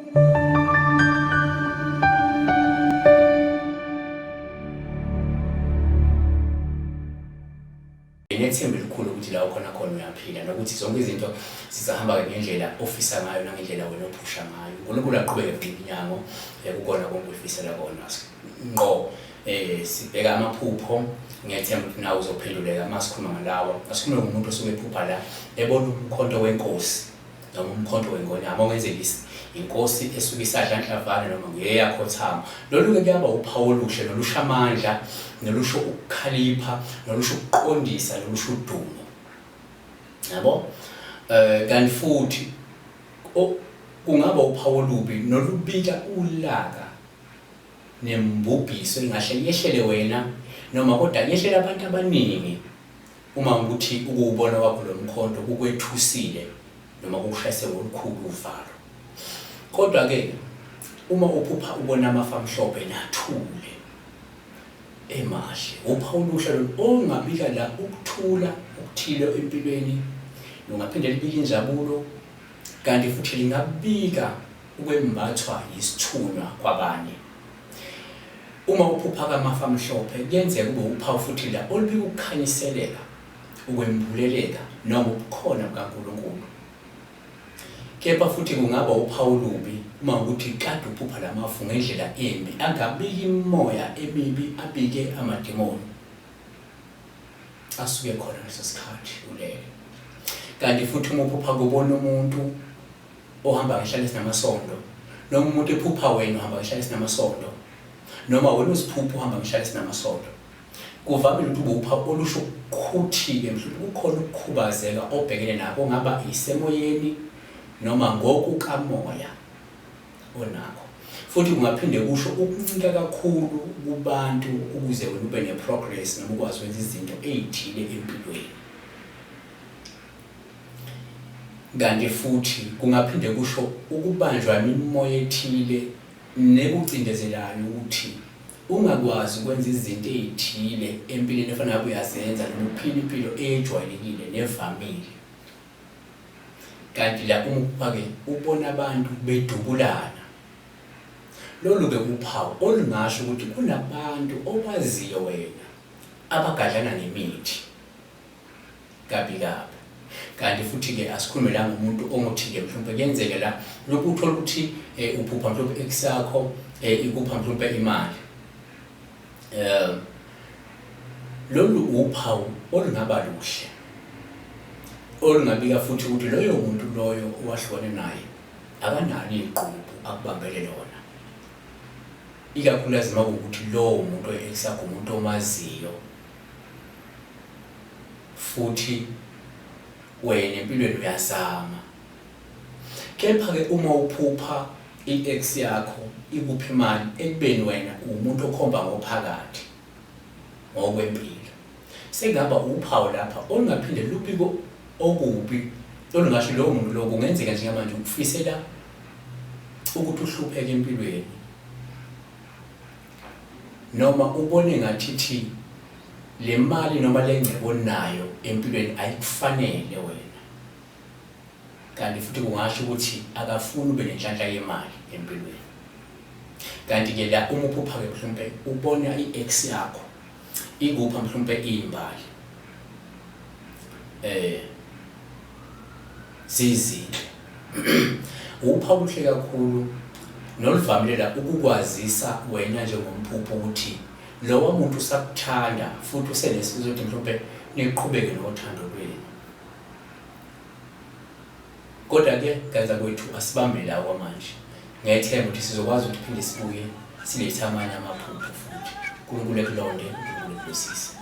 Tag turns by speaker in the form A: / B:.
A: Nginethemba elikhulu ukuthi la ukhona khona uyaphila nokuthi zonke izinto zizahamba ngendlela ofisa ngayo nangendlela wena ophusha ngayo. uNkulunkulu aqhubeke evula iminyango ukukona konke ufisela kona. Ngqo sibheka amaphupho, ngiyethemba ukuthi nawe uzophenduleka uma sikhuluma ngalawa. Asikhulume ngomuntu osuke ephupha la ebona umkhonto wenkosi noma umkhonto wengonyama ongenzekisi inkosi esuke isadla nhlavana noma ngeyakhothama. Lolu-ke kuyaba uphawu oluhle nolusha amandla nolusho ukukhalipha nolusho ukuqondisa nolusho udumo. Yabo? Kanti futhi kungaba uphawu olubi nolubika ulaka nembubhiso engahle yehlele wena noma kodwa yehlele abantu abaningi uma ukuthi ukubona kwakho lo mkhonto kukwethusile noma kukushayise olukhulu uvalo. Kodwa-ke uma uphupha ubona amafu amhlophe nathule emahle, uphawu oluhle ongabika la ukuthula okuthile empilweni, lungaphinde libike injabulo, kanti futhi lingabika ukwembathwa yisithunywa kwabanye. Uma uphupha kamafu amhlophe kuyenzeka kube uphawu futhi la olubika ukukhanyiseleka, ukwembuleleka noma ubukhona bukaNkulunkulu. Kepha futhi kungaba uphawu olubi uma ukuthi kade uphupha lamafu ngendlela embi, angabiki imimoya emibi, abike amademoni asuke khona leso sikhathi ulele. Kanti futhi uma uphupha kubona umuntu ohamba ngehlala esinamasondo noma umuntu ephupha wena ohamba ngehlala esinamasondo noma wena uziphupha uhamba ngehlala esinamasondo, kuvamile ukuthi ube uphawu olusho ukukhuthiwe, mhlawumbe kukhona ukukhubazeka obhekene nako, ongaba isemoyeni noma ngokukamoya onakho. Futhi kungaphinde kusho ukuncika kakhulu kubantu ukuze wena ube ne-progress noma ukwazi ukwenza izinto ezithile empilweni. Kanti futhi kungaphinde kusho ukubanjwa imimoya ethile nekucindezelayo ukuthi ungakwazi ukwenza izinto ezithile empilweni efanele ngabe uyazenza noma uphila impilo ejwayelekile nevamile. Kanti la uphupha-ke ubona abantu bedubulana. Lolu-ke uphawu olungasho ukuthi kunabantu obaziyo wena abagadlana nemithi kabi kabi. Kanti futhi-ke asikhulume la ngomuntu onguthile, mhlawumbe kuyenzeka la lokhu uthola ukuthi uphupha mhlawumbe ekusakho ikupha mhlawumbe imali. Lolu uphawu olungaba luhle olungabika futhi ukuthi loyo muntu loyo owahlukane naye akanalo iqhubu akubambele lona, ikakhulukazi uma kuwukuthi lowo muntu ekusakho umuntu omaziyo futhi wena empilweni uyazama. Kepha-ke uma uphupha i-ex yakho ikupha imali ekubeni wena umuntu okhomba ngophakathi ngokwempilo, sengaba uphawu lapha olungaphinde lubike okubi olungasho lowo muntu lo kungenzeka njengamanje ukufisela ukuthi uhlupheke empilweni noma ubone ngathi le mali noma le ngcebo nayo empilweni ayikufanele wena. Kanti futhi kungasho ukuthi akafuni ube nenhlanhla yemali empilweni. Kanti-ke la uma uphupha-ke mhlawumbe ubona i-ex yakho ikupha mhlawumbe izimbali zizinto uphawu oluhle kakhulu noluvamile la ukukwazisa wena njengomphupho ukuthi lowo muntu usakuthanda futhi usenesifiso ukuthi mhlawumbe niqhubeke nothando lwenu. Kodwa-ke ngaza kwethu asibambe la kwamanje. Ngiyethemba ukuthi sizokwazi ukuthi phinde sibuye silethe amanye amaphupho futhi. uNkulunkulu ekulonde, uNkulunkulu ekusisize.